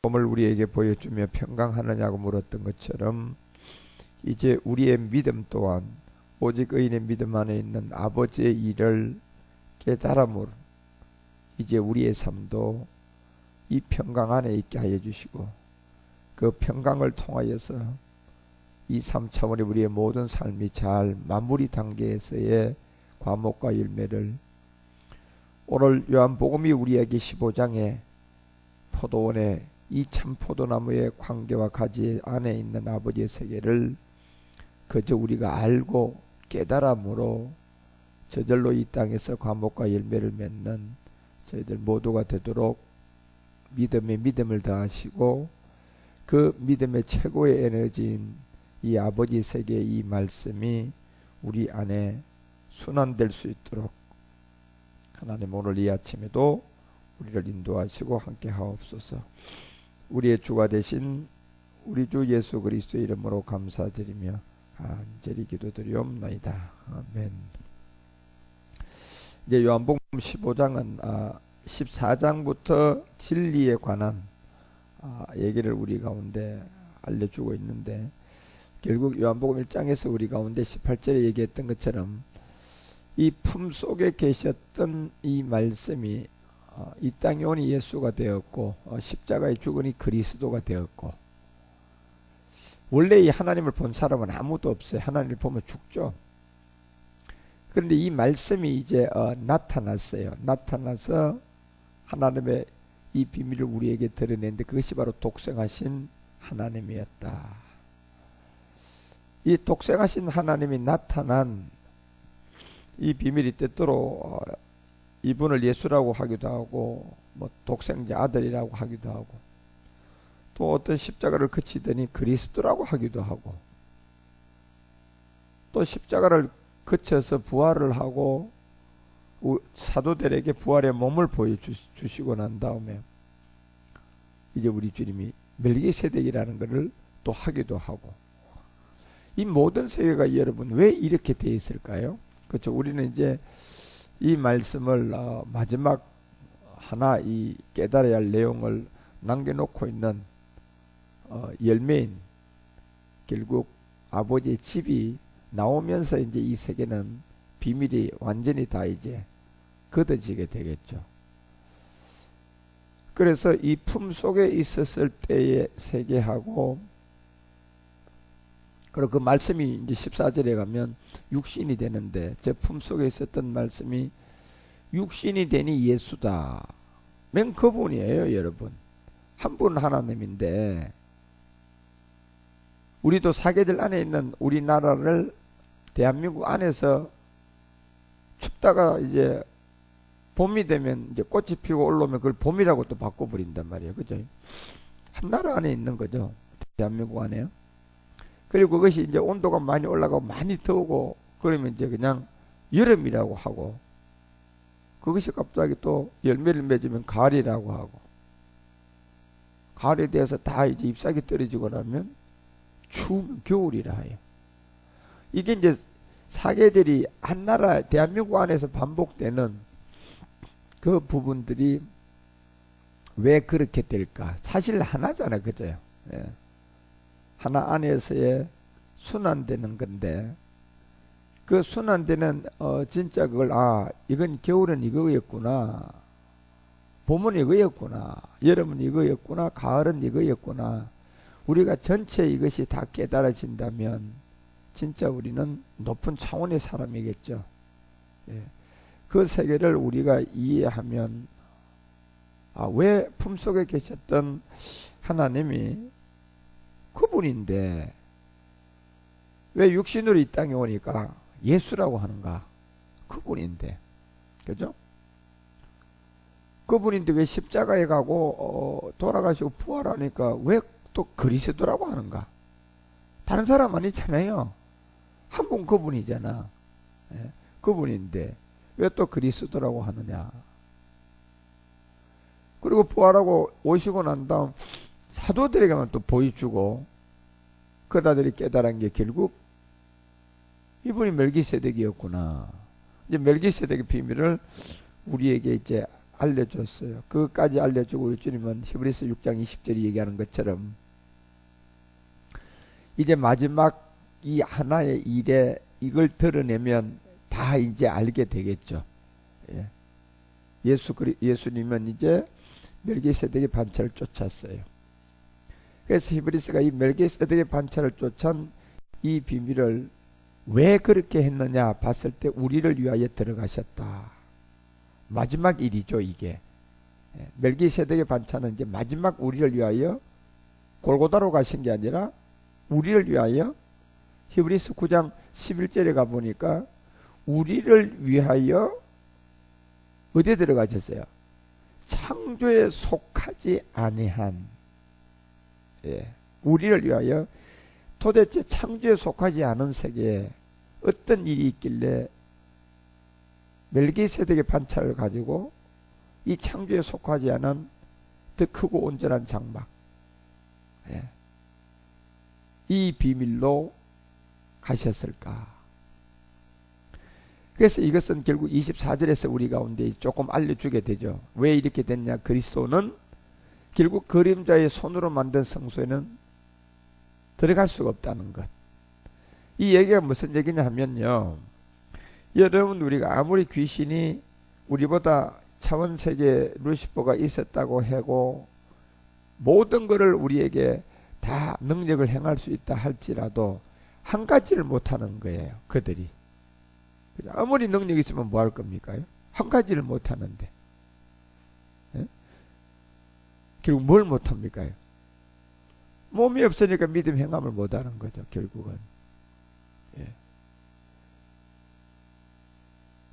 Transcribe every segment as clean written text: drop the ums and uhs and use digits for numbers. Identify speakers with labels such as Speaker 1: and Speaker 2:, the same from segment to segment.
Speaker 1: 몸을 우리에게 보여주며 평강하느냐고 물었던 것처럼 이제 우리의 믿음 또한 오직 의인의 믿음 안에 있는 아버지의 일을 깨달음으로 이제 우리의 삶도 이 평강 안에 있게 하여 주시고 그 평강을 통하여서 이 3차원의 우리의 모든 삶이 잘 마무리 단계에서의 과목과 열매를 오늘 요한복음이 우리에게 15장에 포도원의 이 참 포도나무의 관계와 가지 안에 있는 아버지의 세계를 그저 우리가 알고 깨달음으로 저절로 이 땅에서 과목과 열매를 맺는 저희들 모두가 되도록 믿음에 믿음을 더하시고 그 믿음의 최고의 에너지인 이 아버지 세계의 이 말씀이 우리 안에 순환될 수 있도록 하나님 오늘 이 아침에도 우리를 인도하시고 함께 하옵소서. 우리의 주가 되신 우리 주 예수 그리스도의 이름으로 감사드리며 간절히 기도드리옵나이다. 아멘. 이제 요한복음 15장은 14장부터 진리에 관한 얘기를 우리 가운데 알려주고 있는데 결국 요한복음 1장에서 우리 가운데 18절에 얘기했던 것처럼 이 품속에 계셨던 이 말씀이 이 땅에 오니 예수가 되었고 십자가에 죽으니 그리스도가 되었고 원래 이 하나님을 본 사람은 아무도 없어요. 하나님을 보면 죽죠. 그런데 이 말씀이 이제 나타났어요. 나타나서 하나님의 이 비밀을 우리에게 드러냈는데 그것이 바로 독생하신 하나님이었다. 이 독생하신 하나님이 나타난 이 비밀이 때때로 이분을 예수라고 하기도 하고 뭐 독생자 아들이라고 하기도 하고 또 어떤 십자가를 거치더니 그리스도라고 하기도 하고 또 십자가를 거쳐서 부활을 하고 사도들에게 부활의 몸을 보여주시고 난 다음에 이제 우리 주님이 멜기세덱이라는 것을 또 하기도 하고 이 모든 세계가 여러분 왜 이렇게 되어 있을까요? 그렇죠. 우리는 이제 이 말씀을 마지막 하나 이 깨달아야 할 내용을 남겨놓고 있는 열매인 결국 아버지의 집이 나오면서 이제 이 세계는 비밀이 완전히 다 이제 걷어지게 되겠죠. 그래서 이 품 속에 있었을 때의 세계하고 그리고 그 말씀이 이제 14절에 가면 육신이 되는데 제 품 속에 있었던 말씀이 육신이 되니 예수다. 맨 그분이에요, 여러분. 한 분 하나님인데 우리도 사계절 안에 있는 우리나라를 대한민국 안에서 춥다가 이제 봄이 되면 이제 꽃이 피고 올라오면 그걸 봄이라고 또 바꿔버린단 말이에요. 그죠? 한 나라 안에 있는 거죠. 대한민국 안에요. 그리고 그것이 이제 온도가 많이 올라가고 많이 더우고 그러면 이제 그냥 여름이라고 하고 그것이 갑자기 또 열매를 맺으면 가을이라고 하고 가을에 대해서 다 이제 잎사귀 떨어지고 나면 추우면 겨울이라 해요. 이게 이제 사계절이 한 나라 대한민국 안에서 반복되는 그 부분들이 왜 그렇게 될까? 사실 하나잖아요. 그죠? 예. 하나 안에서의 순환되는 건데 그 순환되는 진짜 그걸 이건 겨울은 이거였구나 봄은 이거였구나 여름은 이거였구나 가을은 이거였구나 우리가 전체 이것이 다 깨달아진다면 진짜 우리는 높은 차원의 사람이겠죠. 예. 그 세계를 우리가 이해하면 왜 품속에 계셨던 하나님이 그분인데 왜 육신으로 이 땅에 오니까 예수라고 하는가? 그분인데 그죠? 그분인데 왜 십자가에 가고 돌아가시고 부활하니까 왜 또 그리스도라고 하는가? 다른 사람 아니잖아요. 한 분 그분이잖아. 예, 그분인데 왜 또 그리스도라고 하느냐? 그리고 부활하고 오시고 난 다음 사도들에게만 또 보여주고 그다들이 깨달은 게 결국 이분이 멜기세덱이었구나. 이제 멜기세덱의 비밀을 우리에게 이제 알려줬어요. 그것까지 알려주고 우리 주님은 히브리서 6장 20절이 얘기하는 것처럼 이제 마지막 이 하나의 일에 이걸 드러내면 다 이제 알게 되겠죠. 예. 예수님은 이제 멜기세덱의 반차를 쫓았어요. 그래서 히브리서가 이 멜기세덱의 반차를 쫓은 이 비밀을 왜 그렇게 했느냐 봤을 때 우리를 위하여 들어가셨다. 마지막 일이죠, 이게. 멜기세덱의 반차는 이제 마지막 우리를 위하여 골고다로 가신 게 아니라 우리를 위하여 히브리서 9장 11절에 가보니까 우리를 위하여 어디에 들어가셨어요? 창조에 속하지 아니한, 우리를 위하여 도대체 창조에 속하지 않은 세계에 어떤 일이 있길래 멜기세덱의 반차를 가지고 이 창조에 속하지 않은 더 크고 온전한 장막, 이 비밀로 가셨을까? 그래서 이것은 결국 24절에서 우리 가운데 조금 알려주게 되죠. 왜 이렇게 됐냐? 그리스도는 결국 그림자의 손으로 만든 성소에는 들어갈 수가 없다는 것. 이 얘기가 무슨 얘기냐 하면요, 여러분, 우리가 아무리 귀신이 우리보다 차원세계 루시퍼가 있었다고 하고 모든 것을 우리에게 다 능력을 행할 수 있다 할지라도 한 가지를 못하는 거예요, 그들이. 아무리 능력이 있으면 뭐 할 겁니까? 한 가지를 못하는데. 결국 뭘 못합니까? 몸이 없으니까 믿음 행함을 못하는 거죠, 결국은.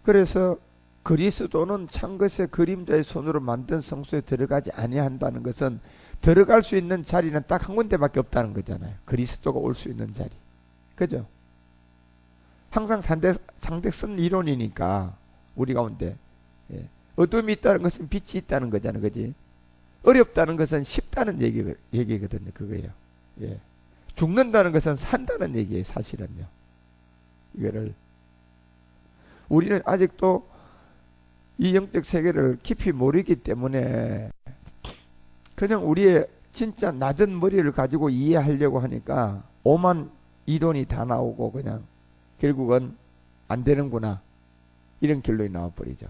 Speaker 1: 그래서 그리스도는 창것의 그림자의 손으로 만든 성소에 들어가지 아니한다는 것은 들어갈 수 있는 자리는 딱 한 군데밖에 없다는 거잖아요. 그리스도가 올 수 있는 자리. 그죠? 항상 상대선 이론이니까 우리 가운데 어둠이 있다는 것은 빛이 있다는 거잖아요. 그지? 어렵다는 것은 쉽다는 얘기거든요. 그거예요. 죽는다는 것은 산다는 얘기예요. 사실은요. 이거를 우리는 아직도 이 영적 세계를 깊이 모르기 때문에 그냥 우리의 진짜 낮은 머리를 가지고 이해하려고 하니까 오만 이론이 다 나오고 그냥 결국은 안 되는구나, 이런 결론이 나와버리죠.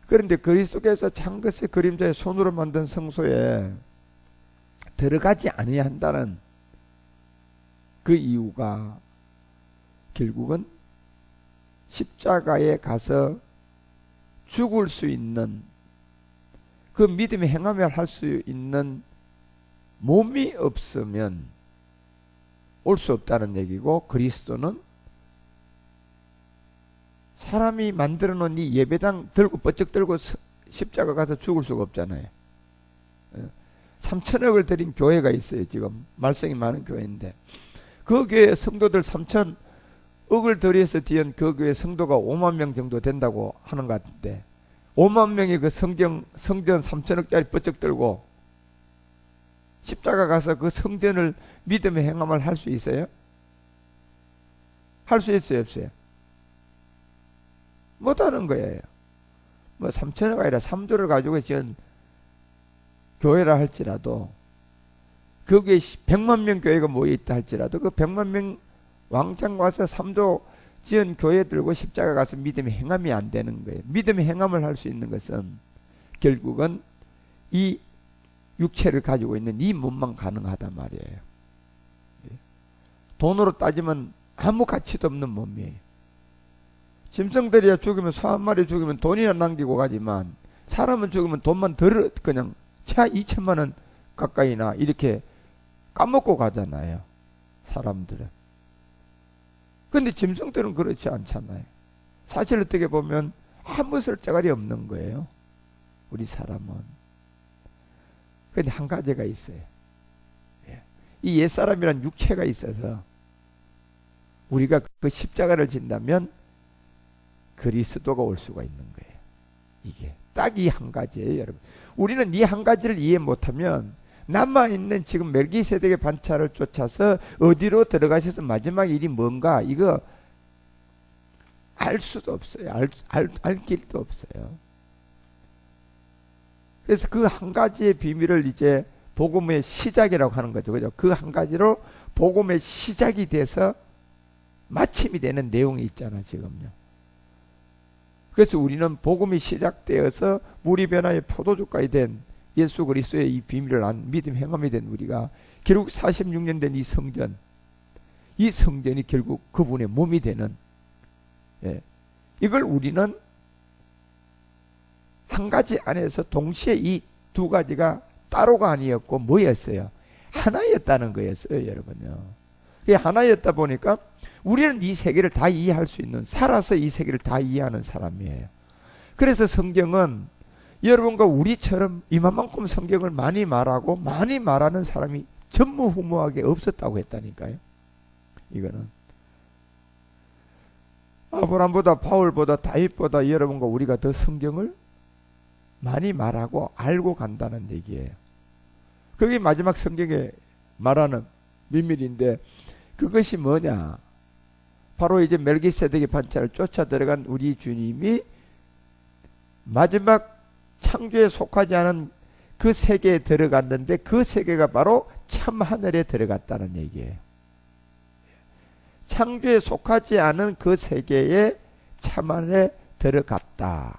Speaker 1: 그런데 그리스도께서 창것의 그림자의 손으로 만든 성소에 들어가지 아니한다는 그 이유가 결국은 십자가에 가서 죽을 수 있는, 그 믿음이 행하며 할 수 있는 몸이 없으면 올 수 없다는 얘기고, 그리스도는 사람이 만들어 놓은 이 예배당 들고 번쩍 들고 십자가 가서 죽을 수가 없잖아요. 3천억을 들인 교회가 있어요. 지금 말썽이 많은 교회인데 그 교회 성도들 3천억을 들여서 뒤은 그 교회 성도가 5만 명 정도 된다고 하는 것 같은데 5만 명이 그 성전 3천억짜리 번쩍 들고 십자가 가서 그 성전을 믿음의 행함을 할 수 있어요? 할 수 있어요, 없어요? 못하는 거예요. 뭐 3천억 아니라 3조를 가지고 지은 교회라 할지라도, 거기에 100만 명 교회가 모여있다 할지라도 그 100만 명 왕창 와서 3조 지은 교회 들고 십자가 가서 믿음의 행함이 안 되는 거예요. 믿음의 행함을 할 수 있는 것은 결국은 이 육체를 가지고 있는 이 몸만 가능하단 말이에요. 돈으로 따지면 아무 가치도 없는 몸이에요. 짐승들이야 죽으면, 소 한 마리 죽으면 돈이나 남기고 가지만 사람은 죽으면 돈만 덜, 그냥 차 2천만 원 가까이나 이렇게 까먹고 가잖아요, 사람들은. 근데 짐승들은 그렇지 않잖아요. 사실 어떻게 보면 아무 쓸데가리 없는 거예요, 우리 사람은. 근데 한 가지가 있어요. 이 옛사람이란 육체가 있어서 우리가 그 십자가를 진다면 그리스도가 올 수가 있는 거예요. 이게 딱 이 한 가지예요, 여러분. 우리는 이 한 가지를 이해 못하면 남아있는 지금 멜기세덱의 반차를 쫓아서 어디로 들어가셔서 마지막 일이 뭔가, 이거 알 수도 없어요. 알 길도 없어요. 그래서 그 한 가지의 비밀을 이제 복음의 시작이라고 하는 거죠. 그죠? 그 한 가지로 복음의 시작이 돼서 마침이 되는 내용이 있잖아, 지금요. 그래서 우리는 복음이 시작되어서 물이 변화의 포도주가에 된 예수 그리스도의 이 비밀을 안 믿음 행함이 된 우리가 결국 46년 된 이 성전, 이 성전이 결국 그분의 몸이 되는, 예. 이걸 우리는 한 가지 안에서 동시에 이 두 가지가 따로가 아니었고 뭐였어요? 하나였다는 거였어요, 여러분요. 그게 하나였다 보니까 우리는 이 세계를 다 이해할 수 있는, 살아서 이 세계를 다 이해하는 사람이에요. 그래서 성경은 여러분과 우리처럼 이만큼 성경을 많이 말하고 많이 말하는 사람이 전무후무하게 없었다고 했다니까요. 이거는 아브라함보다 바울보다 다윗보다 여러분과 우리가 더 성경을 많이 말하고 알고 간다는 얘기예요. 그게 마지막 성경에 말하는 비밀인데, 그것이 뭐냐? 바로 이제 멜기세덱의 반차를 쫓아 들어간 우리 주님이 마지막 창조에 속하지 않은 그 세계에 들어갔는데, 그 세계가 바로 참 하늘에 들어갔다는 얘기예요. 창조에 속하지 않은 그 세계에 참 하늘에 들어갔다.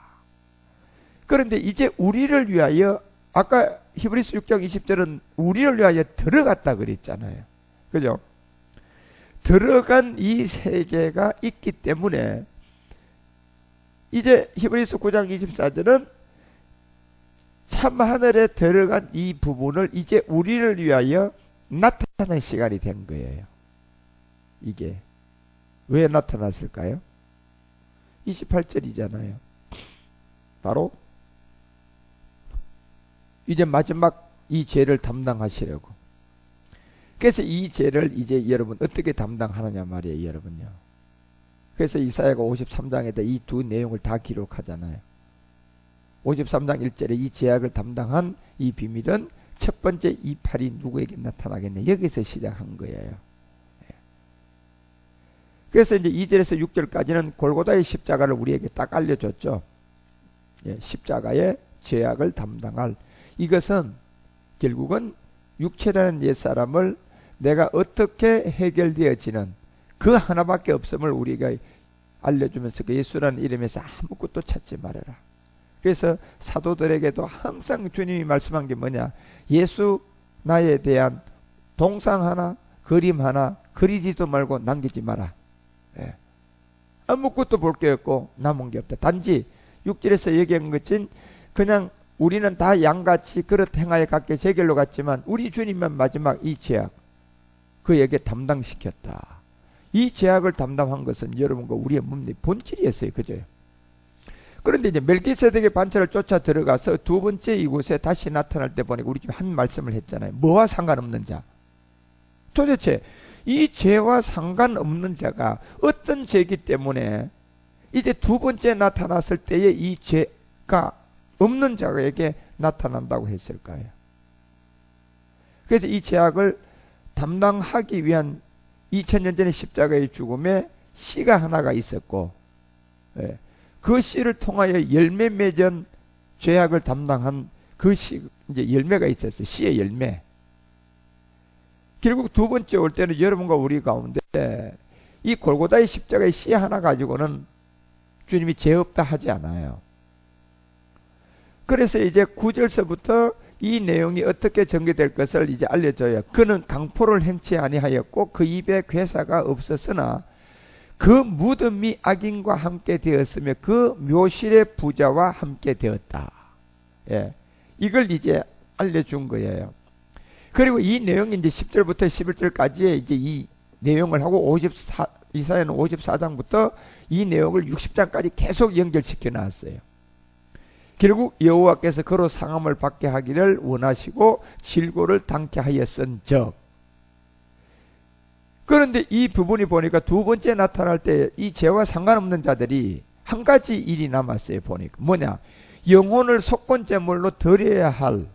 Speaker 1: 그런데 이제 우리를 위하여, 아까 히브리서 6장 20절은 우리를 위하여 들어갔다 그랬잖아요. 그죠? 들어간 이 세계가 있기 때문에 이제 히브리서 9장 24절은 참 하늘에 들어간 이 부분을 이제 우리를 위하여 나타나는 시간이 된 거예요. 이게 왜 나타났을까요? 28절이잖아요. 바로 이제 마지막 이 죄를 담당하시려고. 그래서 이 죄를 이제 여러분 어떻게 담당하느냐 말이에요, 여러분요. 그래서 이사야가 53장에다 이 두 내용을 다 기록하잖아요. 53장 1절에 이 죄악을 담당한 이 비밀은 첫 번째 이 팔이 누구에게 나타나겠냐, 여기서 시작한 거예요. 그래서 이제 2절에서 6절까지는 골고다의 십자가를 우리에게 딱 알려줬죠. 십자가의 죄악을 담당할, 이것은 결국은 육체라는 옛사람을 내가 어떻게 해결되어지는 그 하나밖에 없음을 우리가 알려주면서 그 예수라는 이름에서 아무것도 찾지 말아라. 그래서 사도들에게도 항상 주님이 말씀한 게 뭐냐, 예수 나에 대한 동상 하나 그림 하나 그리지도 말고 남기지 마라. 예. 아무것도 볼 게 없고 남은 게 없다. 단지 6절에서 얘기한 것은 그냥 우리는 다 양같이 그릇 행하여 각기 제 길로 갔지만 우리 주님만 마지막 이 죄악 그에게 담당시켰다. 이 죄악을 담당한 것은 여러분과 우리의 몸의 본질이었어요. 그죠? 그런데 이제 멜기세덱의 반차를 쫓아 들어가서 두 번째 이곳에 다시 나타날 때 보니까 우리 지금 한 말씀을 했잖아요. 뭐와 상관없는 자. 도대체 이 죄와 상관없는 자가 어떤 죄이기 때문에 이제 두 번째 나타났을 때에 이 죄가 없는 자에게 나타난다고 했을까요? 그래서 이 죄악을 담당하기 위한 2000년 전의 십자가의 죽음에 씨가 하나가 있었고, 그 씨를 통하여 열매 맺은 죄악을 담당한 그 씨, 이제 열매가 있었어요. 씨의 열매. 결국 두 번째 올 때는 여러분과 우리 가운데 이 골고다의 십자가의 씨 하나 가지고는 주님이 죄 없다 하지 않아요. 그래서 이제 9절서부터 이 내용이 어떻게 전개될 것을 이제 알려줘요. 그는 강포를 행치 아니하였고 그 입에 괴사가 없었으나 그 무덤이 악인과 함께 되었으며 그 묘실의 부자와 함께 되었다. 예, 이걸 이제 알려준 거예요. 그리고 이 내용이 이제 10절부터 11절까지의 이제 이 내용을 하고 이사야는 54장부터 이 내용을 60장까지 계속 연결시켜 놨어요. 결국 여호와께서 그로 상함을 받게 하기를 원하시고 질고를 당케 하였은즉. 그런데 이 부분이 보니까 두 번째 나타날 때 이 죄와 상관없는 자들이 한 가지 일이 남았어요. 보니까 뭐냐, 영혼을 속건제물로 드려야 할,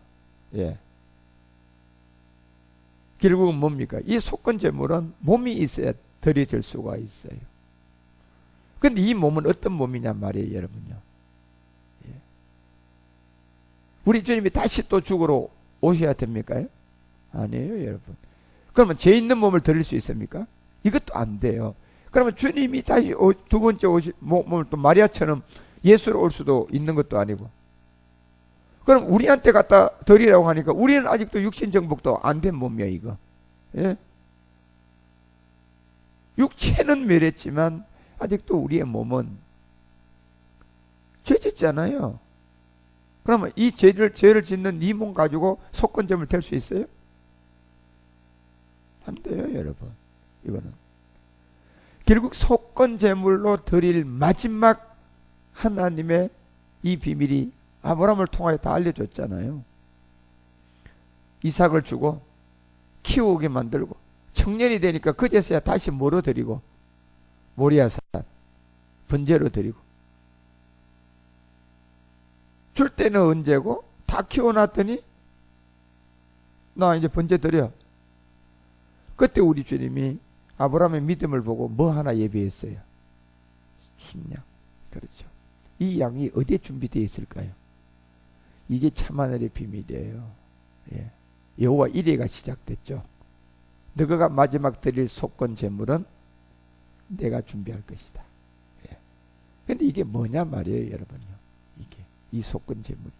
Speaker 1: 결국은 뭡니까? 이 속건제물은 몸이 있어야 드려질 수가 있어요. 근데 이 몸은 어떤 몸이냐 말이에요, 여러분요. 우리 주님이 다시 또 죽으러 오셔야 됩니까? 아니에요, 여러분. 그러면 죄 있는 몸을 드릴 수 있습니까? 이것도 안 돼요. 그러면 주님이 다시 두 번째 몸을 또 마리아처럼 예수로 올 수도 있는 것도 아니고. 그럼 우리한테 갖다 드리라고 하니까 우리는 아직도 육신 정복도 안 된 몸이야, 이거. 예? 육체는 멸했지만 아직도 우리의 몸은 죄 짓잖아요. 그러면 이 죄를 짓는 이 몸 가지고 속건제물 될 수 있어요? 안 돼요, 여러분. 이거는. 결국 속건제물로 드릴 마지막 하나님의 이 비밀이 아브라함을 통하여 다 알려줬잖아요. 이삭을 주고 키우게 만들고 청년이 되니까 그제서야 다시 뭐로 드리고 모리아산 번제로 드리고 줄 때는 언제고 다 키워놨더니 나 이제 번제 드려. 그때 우리 주님이 아브라함의 믿음을 보고 뭐 하나 예비했어요? 순양. 그렇죠. 이 양이 어디에 준비되어 있을까요? 이게 참하늘의 비밀이에요. 예. 여호와 이레가 시작됐죠. 너가 마지막 드릴 속건 제물은 내가 준비할 것이다. 예. 근데 이게 뭐냐 말이에요, 여러분요. 이게 이 속건 제물.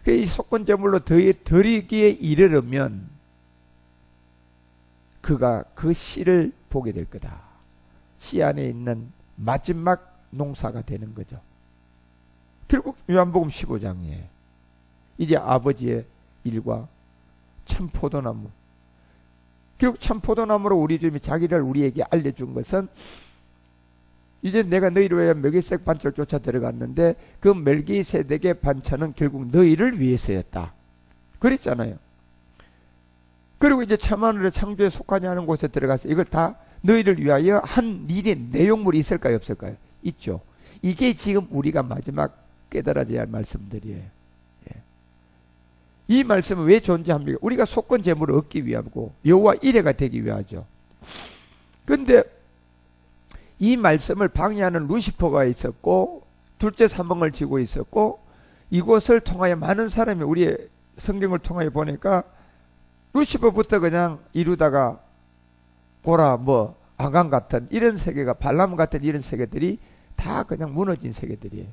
Speaker 1: 이 속건 제물로 드리기에 이르려면 그가 그 씨를 보게 될 거다. 씨 안에 있는 마지막 농사가 되는 거죠. 결국 요한복음 15장에 이제 아버지의 일과 참포도나무, 결국 참포도나무로 우리 주님이 자기를 우리에게 알려준 것은 이제 내가 너희를 위하여 멜기세덱 반차를 쫓아 들어갔는데 그 멜기세덱의 반차는 결국 너희를 위해서였다. 그랬잖아요. 그리고 이제 참하늘의 창조에 속하지 않은 곳에 들어가서 이걸 다 너희를 위하여 한 일의 내용물이 있을까요, 없을까요? 있죠. 이게 지금 우리가 마지막 깨달아져야 할 말씀들이에요. 예. 이 말씀은 왜 존재합니까? 우리가 속건 제물을 얻기 위하고 여호와 이레가 되기 위하죠. 근데 이 말씀을 방해하는 루시퍼가 있었고 둘째 사명을 지고 있었고 이곳을 통하여 많은 사람이 우리의 성경을 통하여 보니까 루시퍼부터 그냥 이루다가 고라 뭐 아간 같은 이런 세계가 발람 같은 이런 세계들이 다 그냥 무너진 세계들이에요.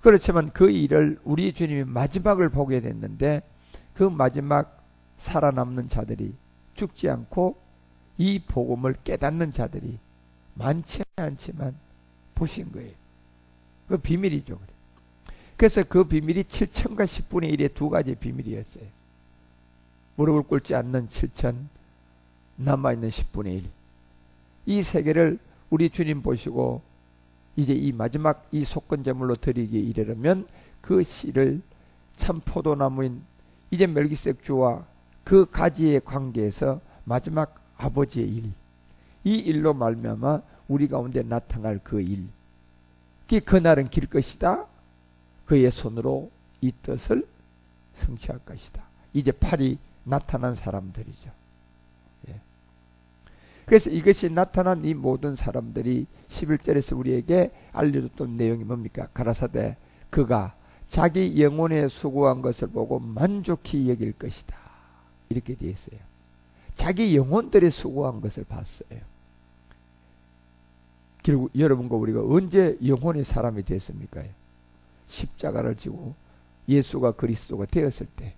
Speaker 1: 그렇지만 그 일을 우리 주님이 마지막을 보게 됐는데 그 마지막 살아남는 자들이 죽지 않고 이 복음을 깨닫는 자들이 많지 않지만 보신 거예요. 그 비밀이죠. 그래서 그 비밀이 7천과 10분의 1의 두 가지 비밀이었어요. 무릎을 꿇지 않는 7천, 남아있는 10분의 1. 이 세계를 우리 주님 보시고 이제 이 마지막 이 속건제물로 드리기에 이르려면 그 씨를 참 포도나무인 이제 멜기세덱 주와 그 가지의 관계에서 마지막 아버지의 일, 이 일로 말미암아 우리 가운데 나타날 그 일, 그날은 길 것이다. 그의 손으로 이 뜻을 성취할 것이다. 이제 팔이 나타난 사람들이죠. 예. 그래서 이것이 나타난 이 모든 사람들이 11절에서 우리에게 알려줬던 내용이 뭡니까? 가라사대 그가 자기 영혼에 수고한 것을 보고 만족히 여길 것이다. 이렇게 되어 있어요. 자기 영혼들이 수고한 것을 봤어요. 결국 여러분과 우리가 언제 영혼의 사람이 됐습니까? 십자가를 지고 예수가 그리스도가 되었을 때.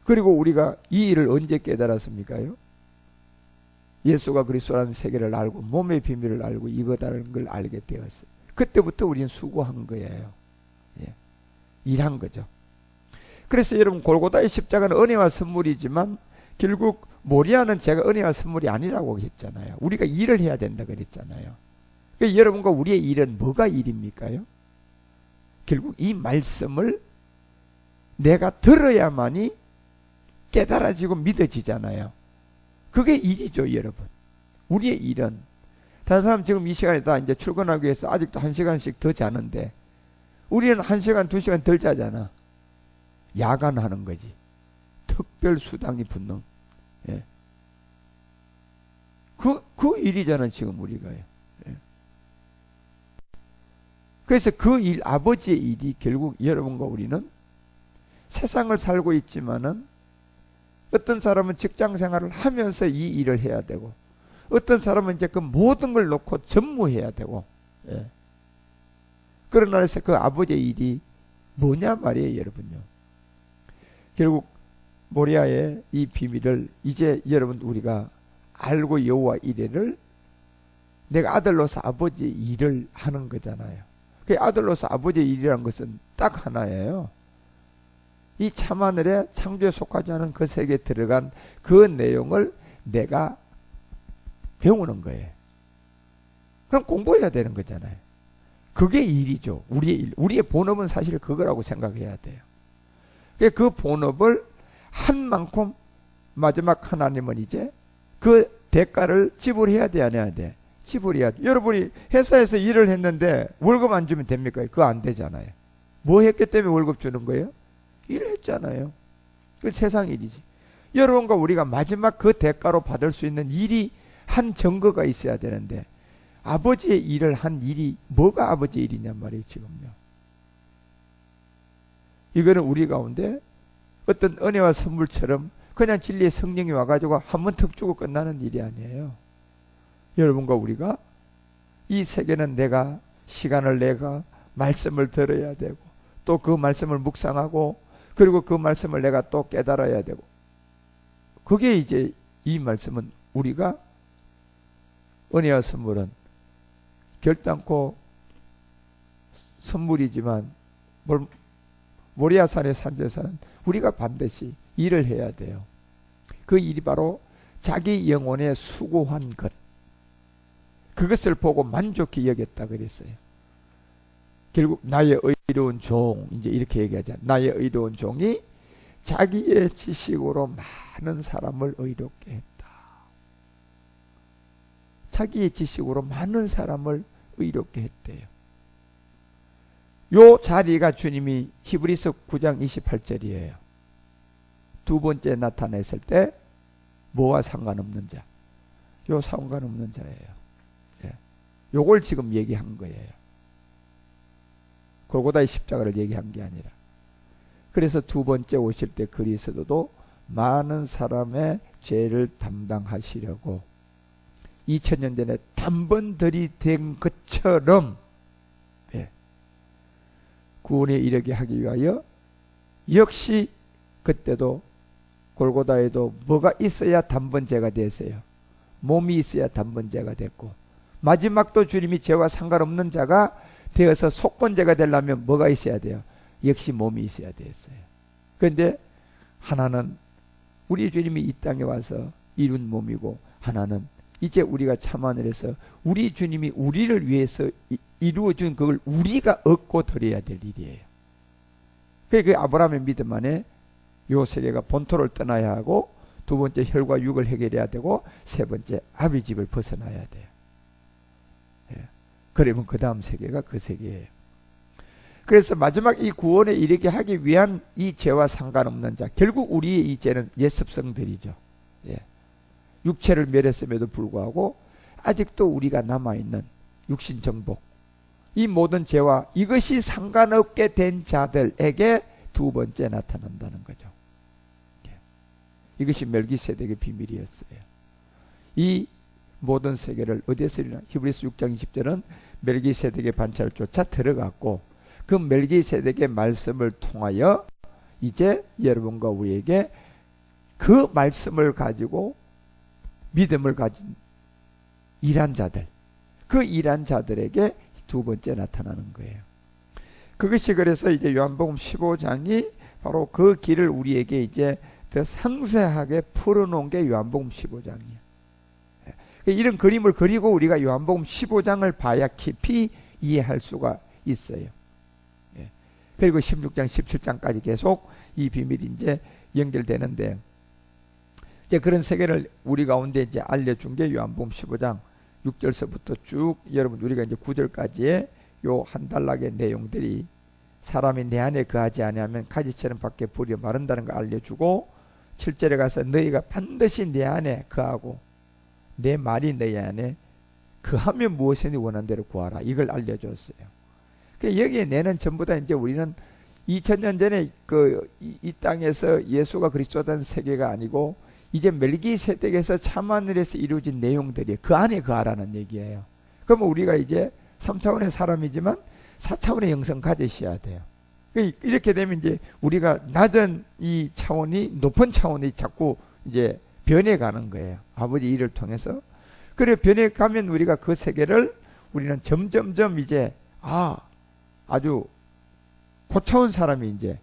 Speaker 1: 그리고 우리가 이 일을 언제 깨달았습니까요? 예수가 그리스도라는 세계를 알고 몸의 비밀을 알고 이거다라는 걸 알게 되었어요. 그때부터 우리는 수고한 거예요. 예. 일한 거죠. 그래서 여러분 골고다의 십자가는 은혜와 선물이지만 결국 모리아는 제가 은혜와 선물이 아니라고 했잖아요. 우리가 일을 해야 된다 그랬잖아요. 그러니까 여러분과 우리의 일은 뭐가 일입니까요? 결국 이 말씀을 내가 들어야만이 깨달아지고 믿어지잖아요. 그게 일이죠, 여러분. 우리의 일은 다른 사람 지금 이 시간에 다 이제 출근하기 위해서 아직도 1시간씩 더 자는데 우리는 1시간, 2시간 덜 자잖아. 야간하는 거지. 특별 수당이 붙는. 예. 그 일이잖아, 지금 우리가. 예. 그래서 그 일, 아버지의 일이 결국 여러분과 우리는 세상을 살고 있지만은 어떤 사람은 직장 생활을 하면서 이 일을 해야 되고, 어떤 사람은 이제 그 모든 걸 놓고 전무해야 되고, 예. 그러나 해서 그 아버지의 일이 뭐냐 말이에요, 여러분요. 결국 모리아의 이 비밀을 이제 여러분 우리가 알고 여호와 이레를 내가 아들로서 아버지의 일을 하는 거잖아요. 그 아들로서 아버지의 일이라는 것은 딱 하나예요. 이 참하늘의 창조에 속하지 않은 그 세계에 들어간 그 내용을 내가 배우는 거예요. 그럼 공부해야 되는 거잖아요. 그게 일이죠. 우리의 일. 우리의 본업은 사실 그거라고 생각해야 돼요. 그 본업을 한 만큼 마지막 하나님은 이제 그 대가를 지불해야 돼, 안 해야 돼? 지불해야죠. 여러분이 회사에서 일을 했는데 월급 안 주면 됩니까? 그거 안 되잖아요. 뭐 했기 때문에 월급 주는 거예요? 일을 했잖아요. 그 세상 일이지. 여러분과 우리가 마지막 그 대가로 받을 수 있는 일이 한 증거가 있어야 되는데, 아버지의 일을 한 일이 뭐가 아버지의 일이냔 말이에요, 지금요. 이거는 우리 가운데 어떤 은혜와 선물처럼 그냥 진리의 성령이 와가지고 한 번 턱 주고 끝나는 일이 아니에요. 여러분과 우리가 이 세계는 내가 시간을 내가 말씀을 들어야 되고, 또 그 말씀을 묵상하고, 그리고 그 말씀을 내가 또 깨달아야 되고, 그게 이제 이 말씀은 우리가 은혜와 선물은 결단코 선물이지만 모리아산의 산제사는 우리가 반드시 일을 해야 돼요. 그 일이 바로 자기 영혼에 수고한 것, 그것을 보고 만족히 여겼다 그랬어요. 결국 나의 의로운 종, 이제 이렇게 얘기하자. 나의 의로운 종이 자기의 지식으로 많은 사람을 의롭게 했다. 자기의 지식으로 많은 사람을 의롭게 했대요. 요 자리가 주님이 히브리서 9장 28절이에요. 두 번째 나타냈을 때 뭐와 상관없는 자, 요 상관없는 자예요. 예. 요걸 지금 얘기한 거예요. 골고다의 십자가를 얘기한 게 아니라. 그래서 두 번째 오실 때 그리스도도 많은 사람의 죄를 담당하시려고 2000년 전에 단번들이 된 것처럼, 예, 구원에 이르게 하기 위하여 역시 그때도 골고다에도 뭐가 있어야 단번제가 됐어요. 몸이 있어야 단번제가 됐고, 마지막도 주님이 죄와 상관없는 자가 되어서 속건제가 되려면 뭐가 있어야 돼요? 역시 몸이 있어야 됐어요. 그런데 하나는 우리 주님이 이 땅에 와서 이룬 몸이고, 하나는 이제 우리가 참하늘에서 우리 주님이 우리를 위해서 이루어준 그걸 우리가 얻고 드려야 될 일이에요. 그게 아브라함의 믿음 안에 요 세계가 본토를 떠나야 하고, 두 번째 혈과 육을 해결해야 되고, 세 번째 아비 집을 벗어나야 돼요. 예. 그러면 그 다음 세계가 그 세계예요. 그래서 마지막 이 구원에 이르게 하기 위한 이 죄와 상관없는 자, 결국 우리의 이 죄는 옛습성들이죠. 예. 육체를 멸했음에도 불구하고 아직도 우리가 남아있는 육신 정복, 이 모든 죄와 이것이 상관없게 된 자들에게 두 번째 나타난다는 거죠. 예. 이것이 멜기세덱의 비밀이었어요. 이 모든 세계를 어디에서 일어나? 히브리서 6장 20절은 멜기세덱의 반차를 쫓아 들어갔고, 그 멜기세덱의 말씀을 통하여 이제 여러분과 우리에게 그 말씀을 가지고 믿음을 가진 일한 자들, 그 일한 자들에게 두 번째 나타나는 거예요. 그것이 그래서 이제 요한복음 15장이 바로 그 길을 우리에게 이제 더 상세하게 풀어놓은 게 요한복음 15장이에요. 이런 그림을 그리고 우리가 요한복음 15장을 봐야 깊이 이해할 수가 있어요. 그리고 16장, 17장까지 계속 이 비밀이 이제 연결되는데, 이제 그런 세계를 우리 가운데 이제 알려준 게 요한복음 15장 6절서부터 쭉 여러분 우리가 이제 9절까지의 요 한 단락의 내용들이, 사람이 내 안에 거하지 아니하면 가지처럼 밖에 뿌려 마른다는 걸 알려주고, 7절에 가서 너희가 반드시 내 안에 거하고 내 말이 너희 안에 거하면 무엇이든지 원하는 대로 구하라, 이걸 알려줬어요. 여기에 내는 전부 다 이제 우리는 2000년 전에 이 땅에서 예수가 그리스도라는 세계가 아니고 이제 멜기세덱에서 참하늘에서 이루어진 내용들이 그 안에 거하라는 얘기예요. 그러면 우리가 이제 3차원의 사람이지만 4차원의 영성 가지셔야 돼요. 이렇게 되면 이제 우리가 낮은 이 차원이 높은 차원이 자꾸 이제 변해가는 거예요. 아버지 일을 통해서. 그래 변해가면 우리가 그 세계를 우리는 점점점 이제 아주 고차원 사람이 이제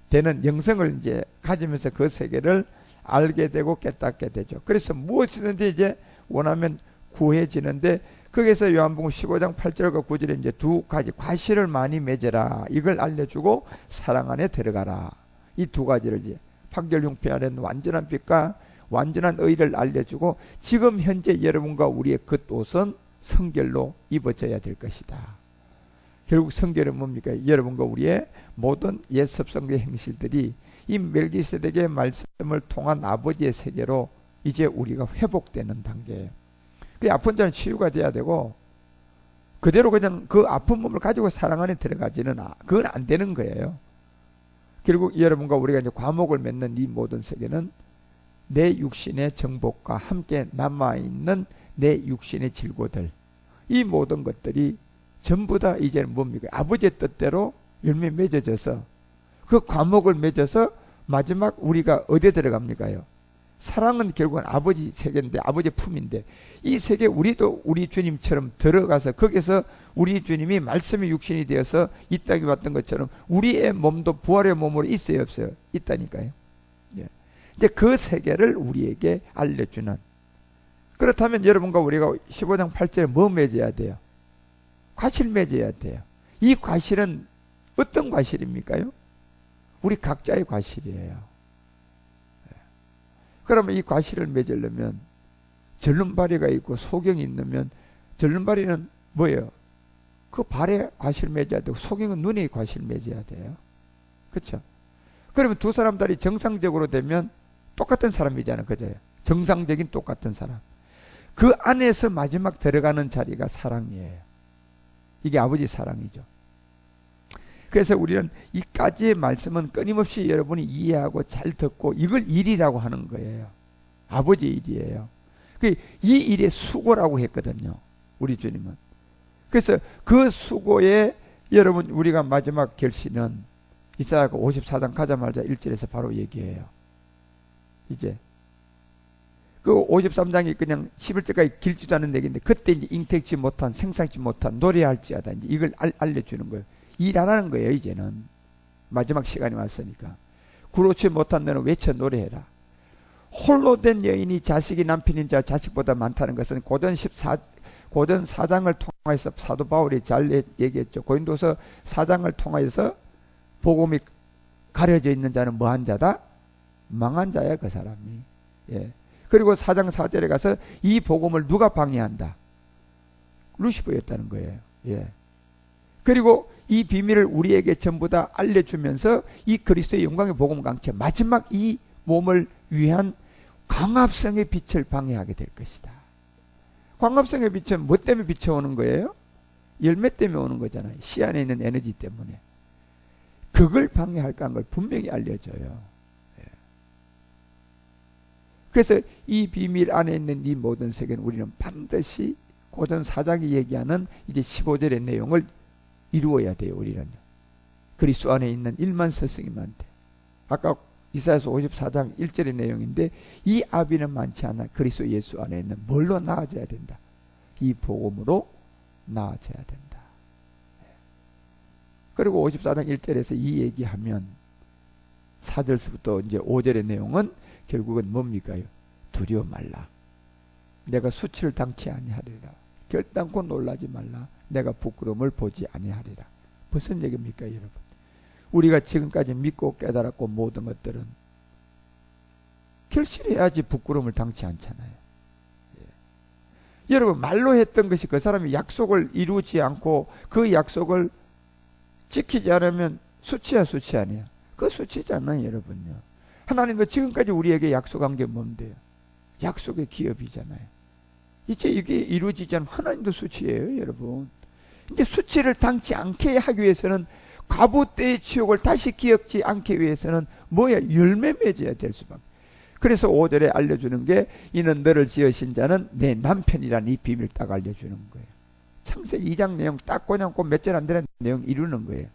Speaker 1: 되는 영성을 이제 가지면서 그 세계를 알게 되고 깨닫게 되죠. 그래서 무엇이든지 이제 원하면 구해지는데 거기서 요한복음 15장 8절과 9절에 이제 두 가지 과실을 많이 맺어라 이걸 알려주고 사랑 안에 들어가라 이 두 가지를 이제 판결용피 안에는 완전한 빛과 완전한 의를 알려주고 지금 현재 여러분과 우리의 겉옷은 성결로 입어져야 될 것이다. 결국 성결은 뭡니까? 여러분과 우리의 모든 옛 습성의 행실들이 이 멜기세덱의 말씀을 통한 아버지의 세계로 이제 우리가 회복되는 단계예요. 그 아픈 자는 치유가 돼야 되고 그대로 그냥 그 아픈 몸을 가지고 사랑 안에 들어가지는 그건 안 되는 거예요. 결국 여러분과 우리가 이제 과목을 맺는 이 모든 세계는 내 육신의 정복과 함께 남아있는 내 육신의 질고들 이 모든 것들이 전부 다 이제는 뭡니까? 아버지의 뜻대로 열매 맺어져서 그 과목을 맺어서 마지막 우리가 어디에 들어갑니까요? 사랑은 결국은 아버지 세계인데 아버지 품인데 이 세계 우리도 우리 주님처럼 들어가서 거기서 우리 주님이 말씀의 육신이 되어서 이 땅에 왔던 것처럼 우리의 몸도 부활의 몸으로 있어요 없어요? 있다니까요. 예. 이제 그 세계를 우리에게 알려주는 그렇다면 여러분과 우리가 15장 8절에 뭐 맺어야 돼요? 과실 맺어야 돼요. 이 과실은 어떤 과실입니까요? 우리 각자의 과실이에요. 그러면 이 과실을 맺으려면 절름발이가 있고 소경이 있으면 절름발이는 뭐예요? 그 발에 과실 맺어야 되고 소경은 눈에 과실 맺어야 돼요. 그렇죠? 그러면 두 사람들이 정상적으로 되면 똑같은 사람이잖아요. 그죠? 정상적인 똑같은 사람. 그 안에서 마지막 들어가는 자리가 사랑이에요. 이게 아버지 사랑이죠. 그래서 우리는 이까지의 말씀은 끊임없이 여러분이 이해하고 잘 듣고 이걸 일이라고 하는 거예요. 아버지 일이에요. 이 일의 수고라고 했거든요. 우리 주님은. 그래서 그 수고에 여러분 우리가 마지막 결실은 이사야가 54장 가자마자 1절에서 바로 얘기해요. 이제 그 53장이 그냥 11절까지 길지도 않은 얘기인데 그때 이제 잉태치 못한 생산치 못한 노래할지어다 이제 이걸 알려주는 거예요. 일 안 하는 거예요. 이제는 마지막 시간이 왔으니까. 구로치 못한 너는 외쳐 노래해라. 홀로 된 여인이 자식이 남편인 자 자식보다 많다는 것은 고전 4장을 통해서 사도 바울이 잘 얘기했죠. 고린도서 4장을 통해서 복음이 가려져 있는 자는 뭐한 자다? 망한 자야 그 사람이. 예. 그리고 4장 4절에 가서 이 복음을 누가 방해한다? 루시퍼였다는 거예요. 예. 그리고 이 비밀을 우리에게 전부 다 알려주면서 이 그리스도의 영광의 복음 강체 마지막 이 몸을 위한 광합성의 빛을 방해하게 될 것이다. 광합성의 빛은 뭐 때문에 비춰오는 거예요? 열매 때문에 오는 거잖아요. 씨 안에 있는 에너지 때문에. 그걸 방해할까 하는 걸 분명히 알려줘요. 그래서 이 비밀 안에 있는 이 모든 세계는 우리는 반드시 고전 4장이 얘기하는 이제 15절의 내용을 이루어야 돼요. 우리는 그리스도 안에 있는 1만 스승님한테 아까 이사야서 54장 1절의 내용인데 이 아비는 많지 않아 그리스도 예수 안에 있는 뭘로 나아져야 된다? 이 복음으로 나아져야 된다. 그리고 54장 1절에서 이 얘기하면 4절부터 이제 5절의 내용은 결국은 뭡니까요? 두려워 말라. 내가 수치를 당치 아니하리라. 결단코 놀라지 말라. 내가 부끄러움을 보지 아니하리라. 무슨 얘기입니까 여러분? 우리가 지금까지 믿고 깨달았고 모든 것들은 결실해야지 부끄러움을 당치 않잖아요. 예. 여러분 말로 했던 것이 그 사람이 약속을 이루지 않고 그 약속을 지키지 않으면 수치야 수치 아니야. 그거 수치잖아요 여러분요. 하나님도 지금까지 우리에게 약속한 게 뭔데요? 약속의 기업이잖아요. 이제 이게 이루어지지 않으면 하나님도 수치예요 여러분. 이제 수치를 당치 않게 하기 위해서는, 과부 때의 치욕을 다시 기억지 않기 위해서는 뭐야? 열매 맺어야 될 수밖에. 그래서 5절에 알려주는 게, 이는 너를 지으신 자는 내 남편이란 이 비밀 딱 알려주는 거예요. 창세기 2장 내용 딱 그냥 몇 절 안 되는 내용 이루는 거예요.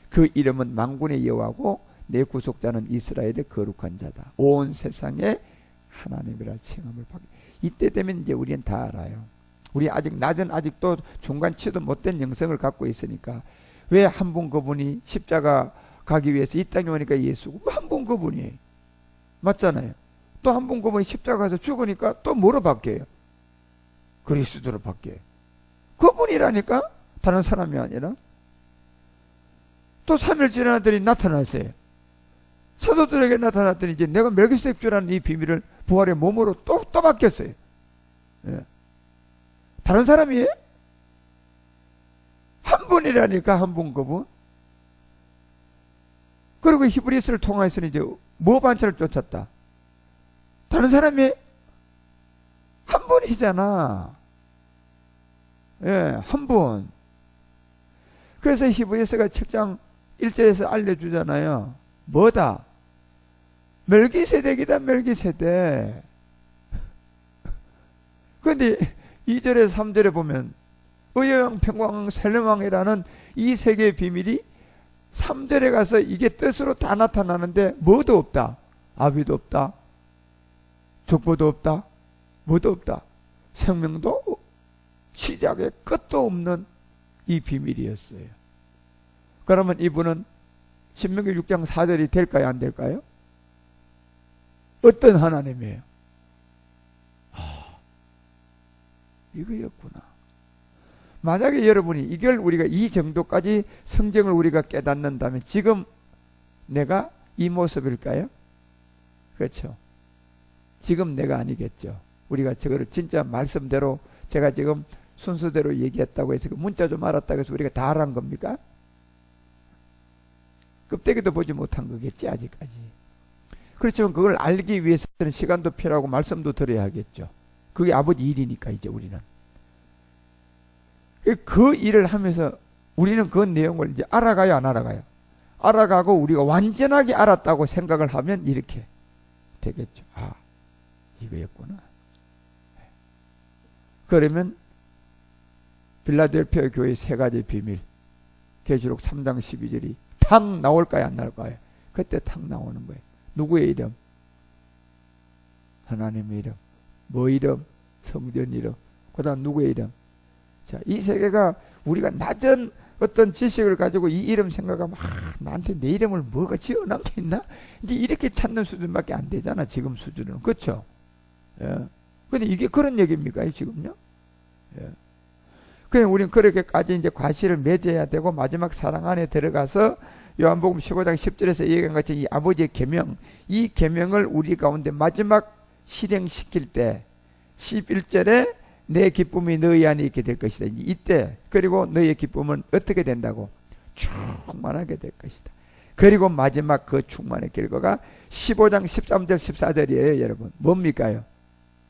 Speaker 1: 그 이름은 만군의 여호와고 내 구속자는 이스라엘의 거룩한 자다. 온 세상에 하나님이라 칭함을 받게. 이때 되면 이제 우리는 다 알아요. 우리 아직 낮은, 아직도 중간치도 못된 영성을 갖고 있으니까, 왜 한 분 그분이 십자가 가기 위해서 이 땅에 오니까 예수고, 한 분 그분이 맞잖아요. 또 한 분 그분이 십자가 가서 죽으니까 또 뭐로 바뀌어요? 그리스도로 바뀌어요. 그분이라니까, 다른 사람이 아니라. 또 3일 지나더니 나타났어요. 사도들에게 나타났더니 이제 내가 멜기세덱 주라는 이 비밀을 부활의 몸으로 또 바뀌었어요. 예. 다른 사람이에요? 한 분이라니까, 한 분 그분. 그리고 히브리스를 통해서는 이제 뭐 반차를 쫓았다? 다른 사람이 한 분이잖아. 예, 한 분. 그래서 히브리서가 7장 1절에서 알려주잖아요. 뭐다? 멜기세덱이다, 멜기세덱. 그런데 2절에서 3절에 보면 의여왕, 평강왕, 셀렘왕이라는 이 세 개의 비밀이 3절에 가서 이게 뜻으로 다 나타나는데 뭐도 없다. 아비도 없다. 족보도 없다. 뭐도 없다. 생명도 시작에 끝도 없는 이 비밀이었어요. 그러면 이분은 신명기 6장 4절이 될까요? 안 될까요? 어떤 하나님이에요? 이거였구나. 만약에 여러분이 이걸 우리가 이 정도까지 성경을 우리가 깨닫는다면 지금 내가 이 모습일까요? 그렇죠. 지금 내가 아니겠죠. 우리가 저거를 진짜 말씀대로 제가 지금 순서대로 얘기했다고 해서 문자 좀 알았다고 해서 우리가 다 알은 겁니까? 껍데기도 보지 못한 거겠지 아직까지. 그렇지만 그걸 알기 위해서는 시간도 필요하고 말씀도 들어야 하겠죠. 그게 아버지 일이니까 이제 우리는. 그 일을 하면서 우리는 그 내용을 이제 알아가요, 안 알아가요? 알아가고 우리가 완전하게 알았다고 생각을 하면 이렇게 되겠죠. 아, 이거였구나. 그러면 빌라델피아 교회의 세 가지 비밀, 계시록 3장 12절이 탁 나올까요, 안 나올까요? 그때 탁 나오는 거예요. 누구의 이름? 하나님의 이름. 뭐 이름? 성전 이름. 그 다음 누구의 이름? 자, 이 세 개가 우리가 낮은 어떤 지식을 가지고 이 이름 생각하면, 나한테 내 이름을 뭐가 지어놓은 게 있나? 이제 이렇게 찾는 수준밖에 안 되잖아, 지금 수준은. 그렇죠? 예. 근데 이게 그런 얘기입니까, 지금요? 예. 그냥 우리는 그렇게까지 이제 과실을 맺어야 되고, 마지막 사랑 안에 들어가서 요한복음 15장 10절에서 얘기한 것처럼 이 아버지의 계명, 이 계명을 우리 가운데 마지막 실행시킬 때 11절에 내 기쁨이 너희 안에 있게 될 것이다. 이때 그리고 너희의 기쁨은 어떻게 된다고? 충만하게 될 것이다. 그리고 마지막 그 충만의 결과가 15장 13절 14절이에요. 여러분 뭡니까요?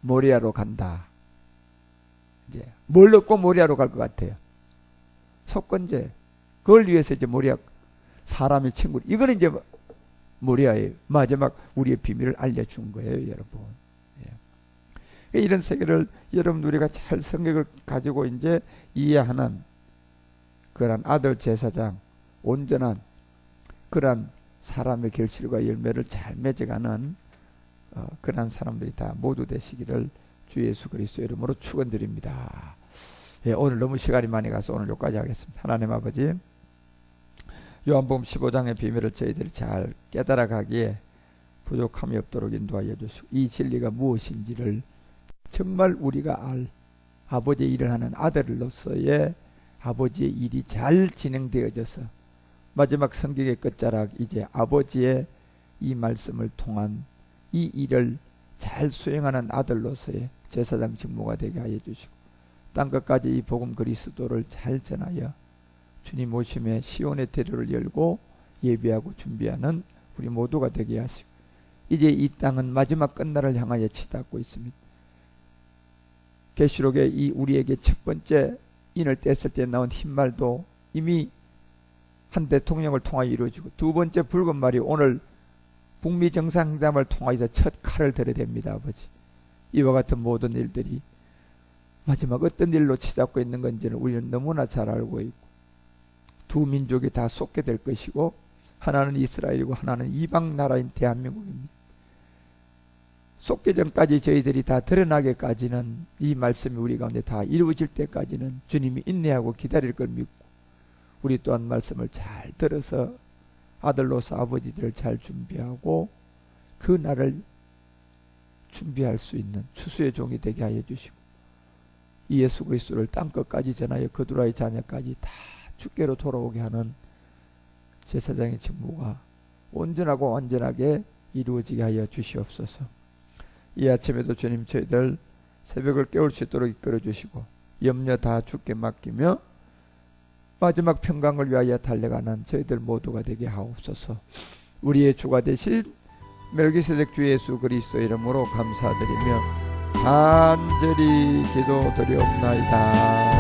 Speaker 1: 모리아로 간다. 이제 뭘 얻고 모리아로 갈 것 같아요? 속건제. 그걸 위해서 이제 모리아 사람의 친구. 이거는 이제 모리아의 마지막 우리의 비밀을 알려준 거예요, 여러분. 예. 이런 세계를 여러분 우리가 잘 성격을 가지고 이제 이해하는 그런 아들 제사장, 온전한 그런 사람의 결실과 열매를 잘 맺어가는 그런 사람들이 다 모두 되시기를 주 예수 그리스도 이름으로 축원드립니다. 예, 오늘 너무 시간이 많이 가서 오늘 여기까지 하겠습니다. 하나님 아버지, 요한복음 15장의 비밀을 저희들이 잘 깨달아 가기에 부족함이 없도록 인도하여 주시고, 이 진리가 무엇인지를 정말 우리가 알 아버지의 일을 하는 아들로서의 아버지의 일이 잘 진행되어져서 마지막 성경의 끝자락 이제 아버지의 이 말씀을 통한 이 일을 잘 수행하는 아들로서의 제사장 직무가 되게 하여 주시고, 땅끝까지 이 복음 그리스도를 잘 전하여 주님 오심에 시온의 대로를 열고 예비하고 준비하는 우리 모두가 되게 하시고, 이제 이 땅은 마지막 끝날을 향하여 치닫고 있습니다. 계시록의 이 우리에게 첫 번째 인을 뗐을 때 나온 흰말도 이미 한 대통령을 통하여 이루어지고, 두 번째 붉은 말이 오늘 북미 정상회담을 통하여서 첫 칼을 들여댑니다. 아버지, 이와 같은 모든 일들이 마지막 어떤 일로 치닫고 있는 건지는 우리는 너무나 잘 알고 있고, 두 민족이 다 쏟게 될 것이고, 하나는 이스라엘이고 하나는 이방 나라인 대한민국입니다. 쏟기 전까지 저희들이 다 드러나게까지는, 이 말씀이 우리 가운데 다 이루어질 때까지는 주님이 인내하고 기다릴 걸 믿고, 우리 또한 말씀을 잘 들어서 아들로서 아버지들을 잘 준비하고 그 날을 준비할 수 있는 추수의 종이 되게 하여 주시고, 이 예수 그리스도를 땅끝까지 전하여 거두라의 자녀까지 다 주께로 돌아오게 하는 제사장의 직무가 온전하고 완전하게 이루어지게 하여 주시옵소서. 이 아침에도 주님 저희들 새벽을 깨울 수 있도록 이끌어 주시고, 염려 다 주께 맡기며 마지막 평강을 위하여 달려가는 저희들 모두가 되게 하옵소서. 우리의 주가 되신 멜기세덱 주 예수 그리스도 이름으로 감사드리며 간절히 기도드리옵나이다.